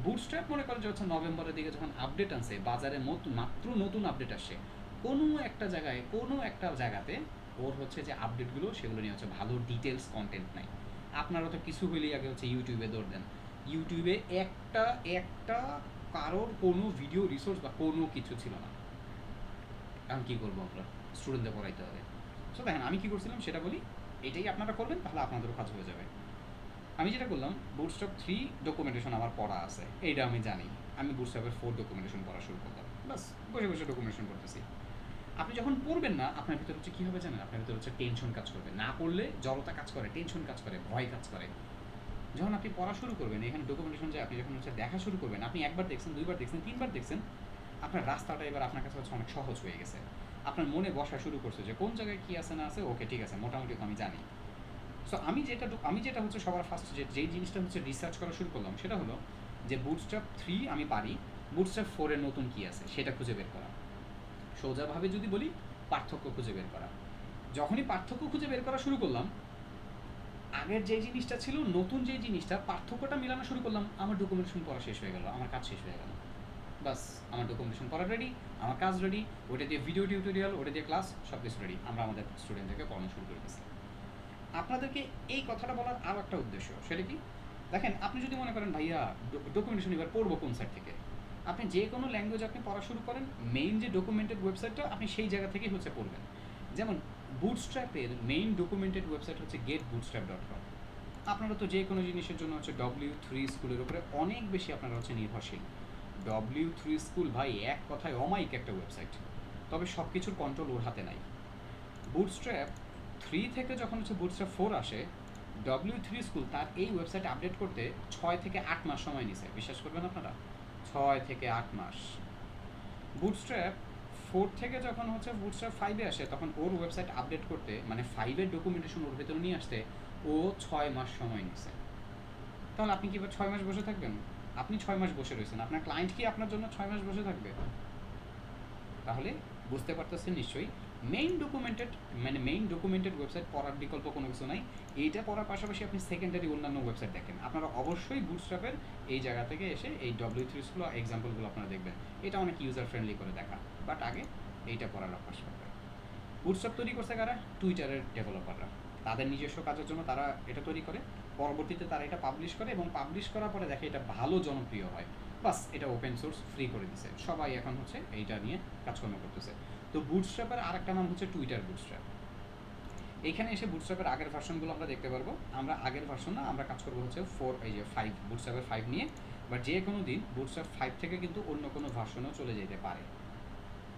বুটস্ট্র্যাপ মনে করে যে হচ্ছে নভেম্বরের দিকে যখন আপডেট আনছে, বাজারে মাত্র নতুন আপডেট আসে, কোনো একটা জায়গাতে ওর হচ্ছে যে আপডেটগুলো সেগুলো নিয়ে হচ্ছে ভালো ডিটেলস কন্টেন্ট নাই। আপনারা তো কিছু হইলেই আগে হচ্ছে ইউটিউবে দৌড় দেন। ইউটিউবে একটা কারোর কোনো ভিডিও রিসোর্স বা কোনো কিছু ছিল না। এখন কী করবো আমরা? স্টুডেন্টদের পড়াইতে হবে। সো দেখেন আমি কী করছিলাম সেটা বলি, এটাই আপনারা করবেন, তাহলে আপনাদেরও কাজ হয়ে যাবে। আমি যেটা করলাম, বুটস্ট্র্যাপ 3 ডকুমেন্টেশন আমার পড়া আছে, এইটা আমি জানি। আমি বুটস্ট্র্যাপের 4 ডকুমেন্টেশন পড়া শুরু করলাম, বাস বসে বসে ডকুমেন্টেশন করতেছি। আপনি যখন পড়বেন না, আপনার ভিতরে হচ্ছে কী হবে জানেন? আপনার ভিতরে হচ্ছে টেনশন কাজ করবে। না পড়লে জড়তা কাজ করে, টেনশন কাজ করে, ভয় কাজ করে। যখন আপনি পড়া শুরু করবেন, এখানে ডকুমেন্টেশন যে আপনি যখন হচ্ছে দেখা শুরু করবেন, আপনি একবার দেখছেন, দুইবার দেখছেন, তিনবার দেখছেন, আপনার রাস্তাটা এবার আপনার কাছে হচ্ছে অনেক সহজ হয়ে গেছে। আপনার মনে বসা শুরু করছে যে কোন জায়গায় কী আছে না আছে, ওকে ঠিক আছে, মোটামুটি আমি জানি। সো আমি যেটা হচ্ছে সবার ফার্স্ট যেই জিনিসটা হচ্ছে রিসার্চ করা শুরু করলাম সেটা হলো যে বুটস্ট্র্যাপ 3 আমি পারি, বুটস্ট্র্যাপ 4 এর নতুন কী আছে সেটা খুঁজে বের করা। সোজাভাবে যদি বলি, পার্থক্য খুঁজে বের করা। যখনই পার্থক্য খুঁজে বের করা শুরু করলাম, আগের যে জিনিসটা ছিল, নতুন যে জিনিসটা, পার্থক্যটা মেলানো শুরু করলাম, আমার ডকুমেন্টেশন পড়া শেষ হয়ে গেল, আমার কাজ শেষ হয়ে গেল। বাস, আমার ডকুমেন্টেশন পড়া রেডি, আমার কাজ রেডি, ওটা দিয়ে ভিডিও টিউটোরিয়াল, ওটা দিয়ে ক্লাস, সব কিছু রেডি। আমরা আমাদের স্টুডেন্টদেরকে পড়ানো শুরু করে দিচ্ছি। আপনাদেরকে এই কথাটা বলার আরও একটা উদ্দেশ্য, সেটা কি? দেখেন, আপনি যদি মনে করেন ভাইয়া ডকুমেন্টেশন এবার পড়বো কোন সাইট থেকে, আপনি যে কোনো ল্যাঙ্গুয়েজ আপনি পড়া শুরু করেন, মেইন যে ডকুমেন্টেড ওয়েবসাইটটা আপনি সেই জায়গা থেকেই হচ্ছে পড়বেন। যেমন বুটস্ট্র্যাপের মেইন ডকুমেন্টেড ওয়েবসাইট হচ্ছে getbootstrap.com। আপনারা তো যে কোনো জিনিসের জন্য হচ্ছে W3 স্কুলের উপরে অনেক বেশি আপনারা হচ্ছে নির্ভরশীল। W3 স্কুল ভাই এক কথায় অমায়িক একটা ওয়েবসাইট, তবে সব কিছুর কন্ট্রোল ওর হাতে নাই। বুটস্ট্র্যাপ 3 থেকে যখন হচ্ছে বুটস্ট্র্যাপ 4 আসে, W3 স্কুল তার এই ওয়েবসাইট আপডেট করতে 6 থেকে 8 মাস সময় নিছে। বিশ্বাস করবেন আপনারা? 6 থেকে 8 মাস। বুটস্ট্র্যাপ 4 থেকে যখন হচ্ছে বুটস্ট্র্যাপ 5 এ আসে, তখন ওর ওয়েবসাইট আপডেট করতে, মানে 5 এর ডকুমেন্টেশন ওর ভেতরে নিয়ে আসতে ও 6 মাস সময় নিছে। তাহলে আপনি কি এবার 6 মাস বসে থাকবেন? আপনি 6 মাস বসে রয়েছেন, আপনার ক্লায়েন্ট কি আপনার জন্য 6 মাস বসে থাকবে? তাহলে বুঝতে পারতেছেন নিশ্চয়ই মেইন ডকুমেন্টেড ওয়েবসাইট পড়ার বিকল্প কোনো কিছু নাই। এইটা পড়ার পাশাপাশি আপনি সেকেন্ডারি অন্যান্য ওয়েবসাইট দেখেন। আপনারা অবশ্যই বুটস্ট্র্যাপের এই জায়গা থেকে এসে এই W3 এক্সাম্পলগুলো আপনারা দেখবেন। এটা অনেক ইউজার ফ্রেন্ডলি করে দেখা, বাট আগে এইটা পড়ার অভ্যাস করবেন। বুটস্ট্র্যাপ তৈরি করছে কারা? টুইটারের ডেভেলপাররা। তাদের নিজস্ব কাজের জন্য তারা এটা তৈরি করে, পরবর্তীতে তারা এটা পাবলিশ করে এবং পাবলিশ করার পরে দেখে এটা ভালো জনপ্রিয় হয়, বাস এটা ওপেন সোর্স ফ্রি করে দিছে, সবাই এখন হচ্ছে এইটা নিয়ে কাজকর্ম করতেছে। তো বুটস্ট্র্যাপের আরেকটা নাম হচ্ছে টুইটার বুটস্ট্র্যাপ। এইখানে এসে বুটস্ট্র্যাপের আগের ভার্সনগুলো আমরা দেখতে পারবো। আমরা আগের ভার্সন না, আমরা কাজ করবো হচ্ছে 5 বুটস্ট্র্যাপের 5 নিয়ে, বা যে কোনো দিন বুটস্ট্র্যাপ 5 থেকে কিন্তু অন্য কোনো ভার্সনও চলে যেতে পারে।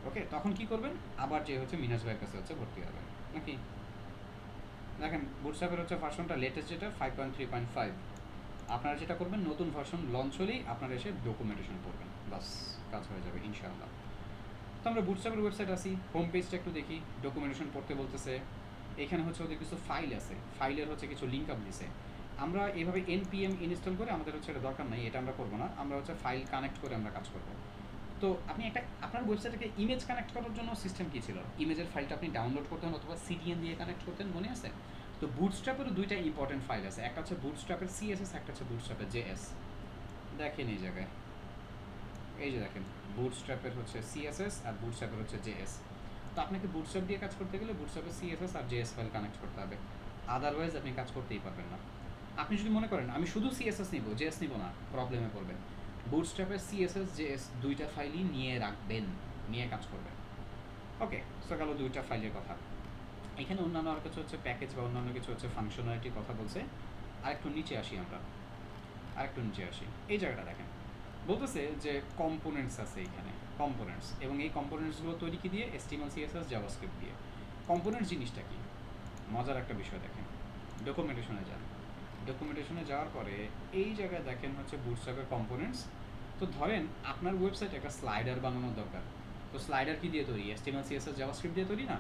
ওকে, তখন কি করবেন? আবার যে হচ্ছে মিনাজ ভাইয়ের কাছে হচ্ছে ভর্তি হবেন নাকি। দেখেন বুটস্ট্র্যাপের হচ্ছে ভার্সনটা লেটেস্ট যেটা 5.3.5। আপনারা যেটা করবেন, নতুন ভার্সন লঞ্চ হলেই আপনারা এসে ডকুমেন্টেশন করবেন, বাস কাজ হয়ে যাবে ইনশাআল্লাহ। তো আমরা বুটস্ট্র্যাপের ওয়েবসাইট আসি, হোম পেজটা একটু দেখি, ডকুমেন্টেশন পড়তে বলতেছে। এখানে হচ্ছে ওদের কিছু ফাইল আছে, ফাইলের হচ্ছে কিছু লিঙ্ক আপ দিছে। আমরা এভাবে npm ইনস্টল করে, আমাদের হচ্ছে এটা দরকার নাই, এটা আমরা করবো না। আমরা হচ্ছে ফাইল কানেক্ট করে আমরা কাজ করবো। তো আপনি একটা আপনার ওয়েবসাইটকে ইমেজ কানেক্ট করার জন্য সিস্টেম কী ছিল? ইমেজের ফাইলটা আপনি ডাউনলোড করতেন অথবা সিডিএন দিয়ে কানেক্ট করতেন, মনে আছে? তো বুটস্ট্র্যাপেরও দুইটা ইম্পর্টেন্ট ফাইল আছে, একটা হচ্ছে বুটস্ট্র্যাপের সিএসএস, একটা হচ্ছে বুটস্ট্র্যাপের জেএস। দেখেন এই জায়গায়, এই যে দেখেন বুটস্ট্র্যাপের হচ্ছে সিএসএস আর বুটস্ট্র্যাপের হচ্ছে জেএস। তো আপনাকে বুটস্ট্র্যাপ দিয়ে কাজ করতে গেলে বুটস্ট্র্যাপের সিএসএস আর জেএস ফাইল কানেক্ট করতে হবে, আদারওয়াইজ আপনি কাজ করতেই পারবেন না। আপনি যদি মনে করেন আমি শুধু সিএসএস নিব, জেএস নিব না, প্রবলেমে পড়বেন। বুটস্ট্র্যাপের সিএসএস জেএস দুইটা ফাইলই নিয়ে রাখবেন, নিয়ে কাজ করবেন। ওকে, সো গেল দুইটা ফাইলের কথা। এখানে অন্যান্য আর কিছু হচ্ছে প্যাকেজ বা অন্যান্য কিছু হচ্ছে ফাংশনালিটির কথা বলছে। আরেকটু নিচে আসি আমরা, আরেকটু নিচে আসি। এই জায়গাটা দেখেন, বলতেছে যে কম্পোনেন্টস আছে এখানে, কম্পোনেন্টস, এবং এই কম্পোনেন্টসগুলো তৈরি কি দিয়ে? HTML CSS জাভাস্ক্রিপ্ট দিয়ে। কম্পোনেন্টস জিনিসটা কি? মজার একটা বিষয় দেখেন, ডকুমেন্টেশনে যান। ডকুমেন্টেশনে যাওয়ার পরে এই জায়গায় দেখেন হচ্ছে বুটস্ট্র্যাপের কম্পোনেন্টস। তো ধরেন আপনার ওয়েবসাইটে একটা স্লাইডার বানানোর দরকার। তো স্লাইডার কি দিয়ে তৈরি? HTML CSS জাভাস্ক্রিপ্ট দিয়ে তৈরি না?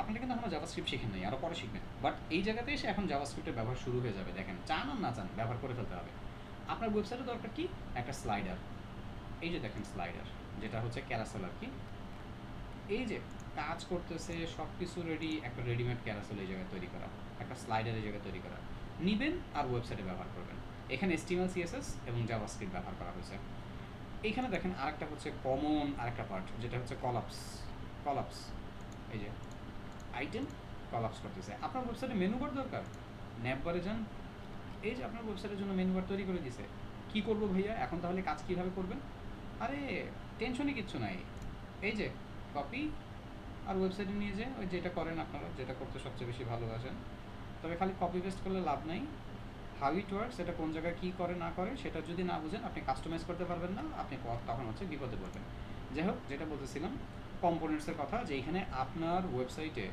আপনারা কিন্তু এখনো জাভাস্ক্রিপ্ট শিখেন নাই, আরও পরে শিখবেন, বাট এই জায়গাতে এসে এখন জাভাস্ক্রিপ্টের ব্যবহার শুরু হয়ে যাবে। দেখেন, চান আর না চান ব্যবহার করে ফেলতে হবে। আপনার ওয়েবসাইটে দরকার কি? একটা স্লাইডার। এই যে দেখেন স্লাইডার, যেটা হচ্ছে ক্যারাসেল আর কি। এই যে কাজ করতেছে, সব কিছু রেডি, একটা রেডিমেড ক্যারাসেল এই জায়গায় তৈরি করা, একটা স্লাইডার এই জায়গায় তৈরি করা, নিবেন আর ওয়েবসাইটে ব্যবহার করবেন। এখানে HTML CSS এবং জাভাস্ক্রিপ্ট ব্যবহার করা হয়েছে। এইখানে দেখেন আরেকটা হচ্ছে কমন আরেকটা পার্ট, যেটা হচ্ছে কলাপস। এই যে আইটেম কলাপস করতেছে। আপনার ওয়েবসাইটে মেনু বার দরকার, ন্যাপ বারে যান, এই যে আপনার ওয়েবসাইটের জন্য মেনু বার তৈরি করে দিছে। কী করবো ভাইয়া এখন, তাহলে কাজ কীভাবে করবেন? আরে টেনশনই কিচ্ছু নাই, এই যে কপি আর ওয়েবসাইটে নিয়ে যে ওই যেটা করেন আপনারা, যেটা করতে সবচেয়ে বেশি ভালোবাসেন, তবে খালি কপি পেস্ট করলে লাভ নাই। হাউ ইট ওয়ার্কস, এটা কোন জায়গায় কী করে না করে সেটা যদি না বুঝেন আপনি কাস্টমাইজ করতে পারবেন না, আপনি তখন হচ্ছে বিপদে পড়বেন। যাই হোক, যেটা বলতেছিলাম কম্পোনেন্টসের কথা, যে এখানে আপনার ওয়েবসাইটে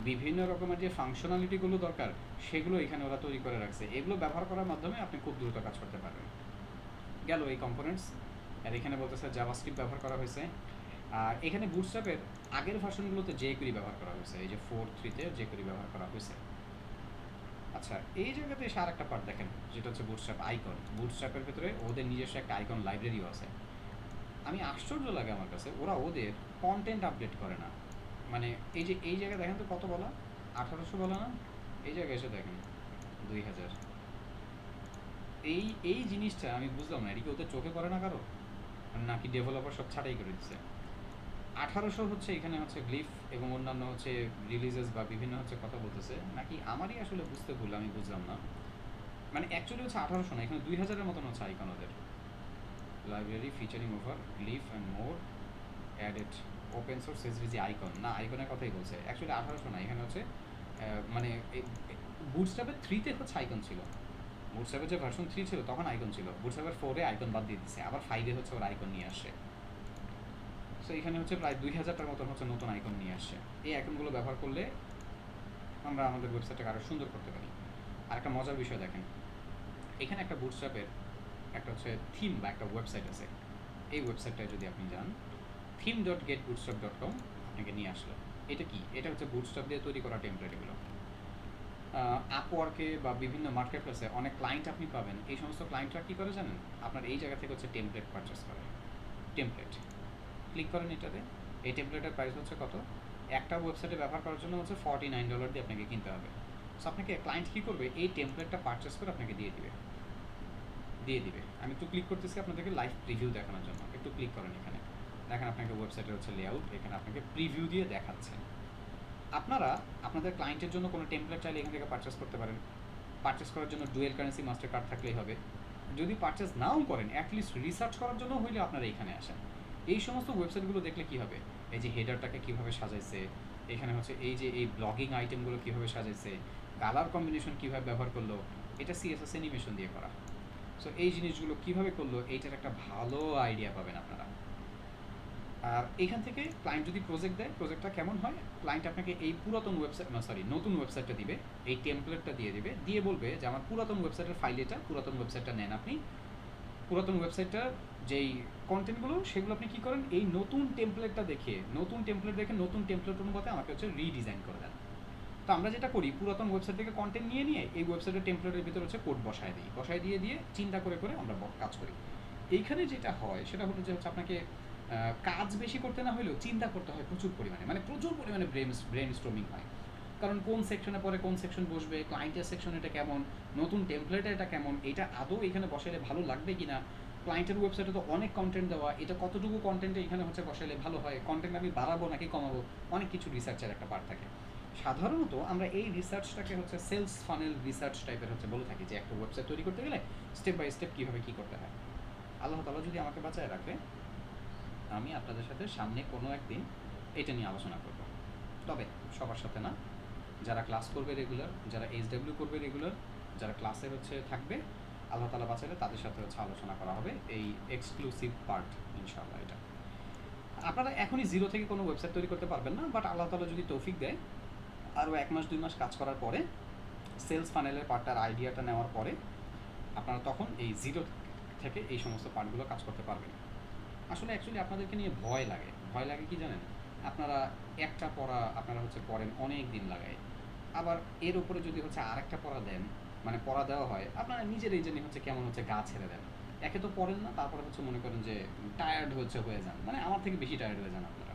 বিভিন্ন রকমের যে ফাংশনালিটিগুলো দরকার সেগুলো এখানে ওরা তৈরি করে রাখছে। এগুলো ব্যবহার করার মাধ্যমে আপনি খুব দ্রুত কাজ করতে পারবেন। গেল এই কম্পোনেন্টস। আর এখানে বলতেছে জাভাস্ক্রিপ্ট ব্যবহার করা হয়েছে। আর এখানে বুটস্ট্র্যাপের আগের ভার্সনগুলোতে jQuery ব্যবহার করা হয়েছে, এই যে 4.3-তে jQuery ব্যবহার করা হয়েছে। আচ্ছা, এই জায়গাতে এসে আর একটা পার্ট দেখেন, যেটা হচ্ছে বুটস্ট্র্যাপ আইকন। বুটস্ট্র্যাপের ভেতরে ওদের নিজস্ব একটা আইকন লাইব্রেরিও আছে। আমি আশ্চর্য লাগে আমার কাছে, ওরা ওদের কন্টেন্ট আপডেট করে না। মানে এই যে এই জায়গায় দেখেন তো কত বলা, 1800 বলা না, এই জায়গায় এসে দেখেন 2000। এই জিনিসটা আমি বুঝলাম না, এটা কি ওদের চোখে পড়ে না কারো, নাকি ডেভেলপার সব ছাটাই করে দিচ্ছে? 1800 হচ্ছে এখানে হচ্ছে গ্লিফ এবং অন্যান্য হচ্ছে রিলিজেস বা বিভিন্ন হচ্ছে কথা বলতেছে, নাকি আমারই আসলে বুঝতে ভুল, আমি বুঝলাম না। মানে অ্যাকচুয়ালি হচ্ছে 1800 না, এখানে 2000-এর মতন হচ্ছে আইকন ওদের। Library featuring over glyph and more added open source SVG icon, না আইকনের কথাই বলছে। অ্যাকচুয়ালি 1800 না, এখানে হচ্ছে মানে বুটস্ট্র্যাপের 3-তে হচ্ছে আইকন ছিল। বুটস্ট্র্যাপের যে ভার্সন 3 ছিল তখন আইকন ছিল, বুটস্ট্র্যাপের 4-এ আইকন বাদ দিয়ে দিচ্ছে, আবার 5-এ হচ্ছে ওর আইকন নিয়ে আসে। সো এখানে হচ্ছে প্রায় 2000টার মতন হচ্ছে নতুন আইকন নিয়ে আসছে। এই আইকনগুলো ব্যবহার করলে আমরা আমাদের ওয়েবসাইটটাকে আরও সুন্দর করতে পারি। আর একটা মজার বিষয় দেখেন, এখানে একটা বুটস্ট্র্যাপের একটা হচ্ছে থিম বা একটা ওয়েবসাইট আছে। এই ওয়েবসাইটটায় যদি আপনি যান, theme.getbootstrap.com, আপনাকে নিয়ে আসলো। এটা কি? এটা হচ্ছে বুটস্ট্র্যাপ দিয়ে তৈরি করা টেমপ্লেট। এগুলো আপওয়ার্কে বা বিভিন্ন মার্কেট প্লেসে অনেক ক্লায়েন্ট আপনি পাবেন। এই সমস্ত ক্লায়েন্টরা কী করে জানেন? আপনার এই জায়গা থেকে হচ্ছে টেমপ্লেট পারচেস করে। টেমপ্লেট ক্লিক করেন এটাতে, এই টেমপ্লেটের প্রাইস হচ্ছে কত? একটা ওয়েবসাইটে ব্যবহার করার জন্য হচ্ছে $49 দিয়ে আপনাকে কিনতে হবে। সো আপনাকে ক্লায়েন্ট কী করবে, এই টেমপ্লেটটা পারচেস করে আপনাকে দিয়ে দিবে। আমি একটু ক্লিক করতেছি আপনাদেরকে লাইভ প্রিভিউ দেখানোর জন্য। একটু ক্লিক করেন এখানে, দেখেন আপনাকে ওয়েবসাইটের হচ্ছে লেআউট, এখানে আপনাকে প্রিভিউ দিয়ে দেখাচ্ছে। আপনারা আপনাদের ক্লায়েন্টের জন্য কোনো টেমপ্লেট চাইলে এখান থেকে পারচেস করতে পারেন। পারচেস করার জন্য ডুয়েল কারেন্সি মাস্টার কার্ড থাকলেই হবে। যদি পারচেস নাও করেন, অ্যাটলিস্ট রিসার্চ করার জন্য হইলে আপনারা এখানে আসেন। এই সমস্ত ওয়েবসাইটগুলো দেখলে কী হবে, এই যে হেডারটাকে কীভাবে সাজাইছে, এখানে হচ্ছে এই যে এই ব্লগিং আইটেমগুলো কীভাবে সাজাইছে, কালার কম্বিনেশন কীভাবে ব্যবহার করলো, এটা সিএসএস অ্যানিমেশন দিয়ে করা। সো এই জিনিসগুলো কীভাবে করলো, এইটার একটা ভালো আইডিয়া পাবেন আপনারা। আর এখান থেকে ক্লায়েন্ট যদি প্রজেক্ট দেয়, প্রজেক্টটা কেমন হয়, ক্লায়েন্ট আপনাকে এই পুরাতন ওয়েবসাইট নতুন ওয়েবসাইটটা দিবে, এই টেমপ্লেটটা দিয়ে দিবে, দিয়ে বলবে যে আমার পুরাতন ওয়েবসাইটের ফাইল এটা, পুরাতন ওয়েবসাইটটা নেন আপনি। পুরাতন ওয়েবসাইটটার যেই কন্টেন্টগুলো সেগুলো আপনি কী করেন, এই নতুন টেমপ্লেট দেখে নতুন টেমপ্লেট অনুপাতে আমাকে হচ্ছে রিডিজাইন করে দেন। তো আমরা যেটা করি, পুরাতন ওয়েবসাইট থেকে কন্টেন্ট নিয়ে এই ওয়েবসাইটের টেমপ্লেটের ভিতরে হচ্ছে কোড বসায় দিয়ে চিন্তা করে আমরা কাজ করি। এইখানে যেটা হয় সেটা হলো যে হচ্ছে আপনাকে কাজ বেশি করতে না হলেও চিন্তা করতে হয় প্রচুর পরিমাণে, মানে প্রচুর পরিমাণে ব্রেন স্টর্মিং হয়। কারণ কোন সেকশনে পরে কোন সেকশন বসবে, ক্লায়েন্টের সেকশন এটা কেমন, নতুন টেমপ্লেটে এটা কেমন, এটা আদৌ এখানে বসাইলে ভালো লাগবে কি না, ক্লায়েন্টের ওয়েবসাইটে তো অনেক কন্টেন্ট দেওয়া, এটা কতটুকু কন্টেন্টে এখানে হচ্ছে বসাইলে ভালো হয়, কন্টেন্ট আমি বাড়াবো নাকি কমাবো, অনেক কিছু রিসার্চের একটা পার্ট থাকে। সাধারণত আমরা এই রিসার্চটাকে হচ্ছে সেলস ফানেল রিসার্চ টাইপের হচ্ছে বলে থাকি, যে একটা ওয়েবসাইট তৈরি করতে গেলে স্টেপ বাই স্টেপ কীভাবে কী করতে হয়। আল্লাহ তাআলা যদি আমাকে বাঁচায় রাখে, আমি আপনাদের সাথে সামনে কোনো একদিন এটা নিয়ে আলোচনা করব, তবে সবার সাথে না। যারা ক্লাস করবে রেগুলার, যারা এইচডব্লিউ করবে রেগুলার, যারা ক্লাসে হচ্ছে থাকবে, আল্লাহ তাআলা বাঁচালে তাদের সাথে হচ্ছে আলোচনা করা হবে এই এক্সক্লুসিভ পার্ট, ইনশাআল্লাহ। এটা আপনারা এখনই জিরো থেকে কোনো ওয়েবসাইট তৈরি করতে পারবেন না, বাট আল্লাহ তাআলা যদি তৌফিক দেয়, আরও 1 মাস 2 মাস কাজ করার পরে, সেলস ফানেলের পার্টটার আইডিয়াটা নেওয়ার পরে, আপনারা তখন এই জিরো থেকে এই সমস্ত পার্টগুলো কাজ করতে পারবেন। আসলে অ্যাকচুয়ালি আপনাদেরকে নিয়ে ভয় লাগে কি জানেন, আপনারা একটা পড়া আপনারা হচ্ছে পড়েন অনেক দিন লাগায়, আবার এর উপরে যদি হচ্ছে আরেকটা পড়া দেন, মানে পড়া দেওয়া হয়, আপনারা নিজের এই জন্য হচ্ছে কেমন হচ্ছে গা ছেড়ে দেন। একে তো পড়েন না, তারপরে হচ্ছে মনে করেন যে টায়ার্ড হয়ে যান, মানে আমার থেকে বেশি টায়ার্ড হয়ে যান আপনারা।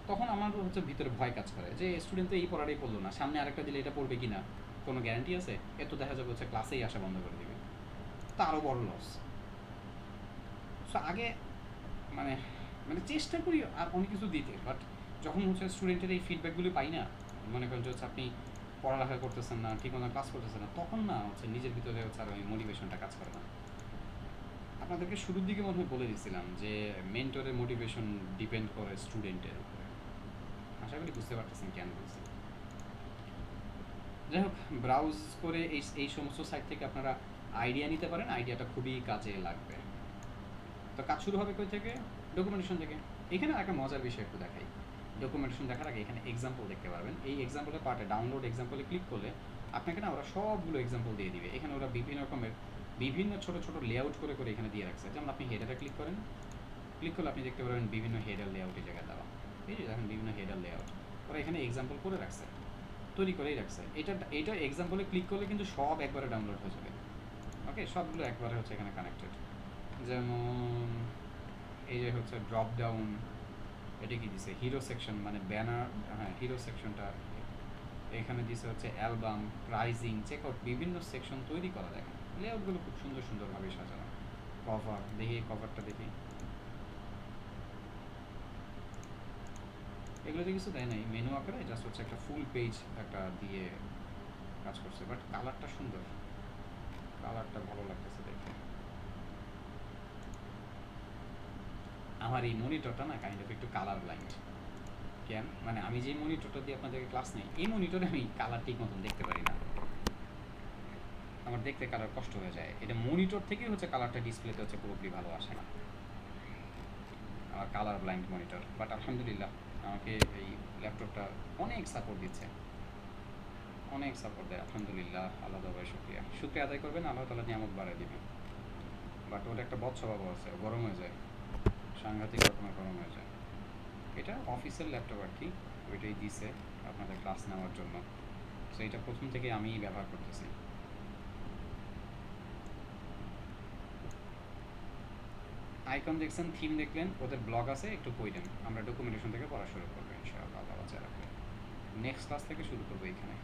তখন আমার হচ্ছে ভিতরে ভয় কাজ করে যে স্টুডেন্ট তো এই পড়াটাই পড়লো না, সামনে আরেকটা দিলে এটা পড়বে কি না, কোনো গ্যারান্টি আছে? এত দেখা যাবে হচ্ছে ক্লাসেই আসা বন্ধ করে দিবে, তা আরও বড় লস। সো আগে মানে মানে চেষ্টা করি আর অনেক কিছু দিতে, বাট যখন হচ্ছে স্টুডেন্টের এই ফিডব্যাকগুলি পাই না, মনে করেন যে হচ্ছে আপনি পড়ালেখা করতেছেন না, ঠিক মতো ক্লাস করতেছেন না, তখন না হচ্ছে নিজের ভিতরে হচ্ছে আর ওই মোটিভেশনটা কাজ করে না। আপনাদেরকে শুরুর দিকে মনে হয় বলে দিয়েছিলাম যে মেন্টরের মোটিভেশন ডিপেন্ড করে স্টুডেন্টের উপরে। আশা করি বুঝতে পারতেছেন কেন বলছি। যাই হোক, ব্রাউজ করে এই সমস্ত সাইট থেকে আপনারা আইডিয়া নিতে পারেন, আইডিয়াটা খুবই কাজে লাগবে। তো কাজ শুরু হবে কই থেকে? ডকুমেন্টেশন থেকে। এখানে একটা মজার বিষয় একটু দেখাই। ডকুমেন্টেশন দেখার আগে এখানে এক্সাম্পল দেখতে পারবেন। এই এক্সাম্পলের পার্টে ডাউনলোড এক্সাম্পলে ক্লিক করলে আপনাকে না ওরা সবগুলো এক্সাম্পল দিয়ে দিবে। এখানে ওরা বিভিন্ন রকমের বিভিন্ন ছোটো ছোটো লেআউট করে এখানে দিয়ে রাখছে। যেমন আপনি হেডারে ক্লিক করেন, ক্লিক করলে আপনি দেখতে পারবেন বিভিন্ন হেডার লেআউট এই জায়গায় দেওয়া। এই যে দেখেন বিভিন্ন হেডার লেআউট ওরা এখানে এক্সাম্পল করে রাখছে, তৈরি করেই রাখছে। এটা এক্সাম্পলে ক্লিক করলে কিন্তু সব একবারে ডাউনলোড হয়ে যাবে। ওকে, সবগুলো একবারে হচ্ছে এখানে কানেক্টেড। যেমন এই যে হচ্ছে ড্রপ ডাউন, এটা কি দিছে হিরো সেকশন, মানে ব্যানার, হ্যাঁ হিরো সেকশনটা এখানে দিছে হচ্ছে অ্যালবাম, প্রাইজিং, চেকআউট, বিভিন্ন সেকশন তৈরি করা। দেখেন লেআউটগুলো খুব সুন্দরভাবে সাজানো। কভার দেখি, কভারটা দেখি, এগুলোতে কিছু দেয় নাই, মেনু আকারে জাস্ট হচ্ছে একটা ফুল পেজ একটা দিয়ে কাজ করছে, বাট কালারটা সুন্দর, কালারটা ভালো লাগতেছে দেখে। আমার এই মনিটরটা না কাইন্ড অফ একটু কালার ব্লাইন্ড। কেন? মানে আমি যে মনিটরটা দিয়ে আপনাদেরকে ক্লাস নেই, এই মনিটরে আমি কালার ঠিক মতন দেখতে পারি না, আমার দেখতে কালার কষ্ট হয়ে যায়। এটা মনিটর থেকেই হচ্ছে কালারটা ডিসপ্লেতে হচ্ছে পুরোপুরি ভালো আসে না, আমার কালার ব্লাইন্ড মনিটর। বাট আলহামদুলিল্লাহ আমাকে এই ল্যাপটপটা অনেক সাপোর্ট দিচ্ছে, অনেক সাপোর্ট দেয় আলহামদুলিল্লাহ। আলাদাভাবে শুক্রিয়া আদায় করবেন, আল্লাহ তাআলা নিয়ামত বাড়ায় দিবেন। বাট ওর একটা বদ স্বভাব আছে, গরম হয়ে যায়, সাংঘাতিক রকমের গরম হয়ে যায়। এটা অফিসের ল্যাপটপ আর কি, ওইটাই দিছে আপনাদের ক্লাস নেওয়ার জন্য। সো এটা প্রথম থেকে আমিই ব্যবহার করতেছি। আইকন দেখছেন, থিম দেখলেন, ওদের ব্লগ আছে, একটু পড়লেন, আমরা ডকুমেন্টেশন থেকে পড়া শুরু করবো ইনশাআল্লাহ, আল্লাহ বাঁচায় রাখবে। নেক্সট ক্লাস থেকে শুরু করবো এখানে।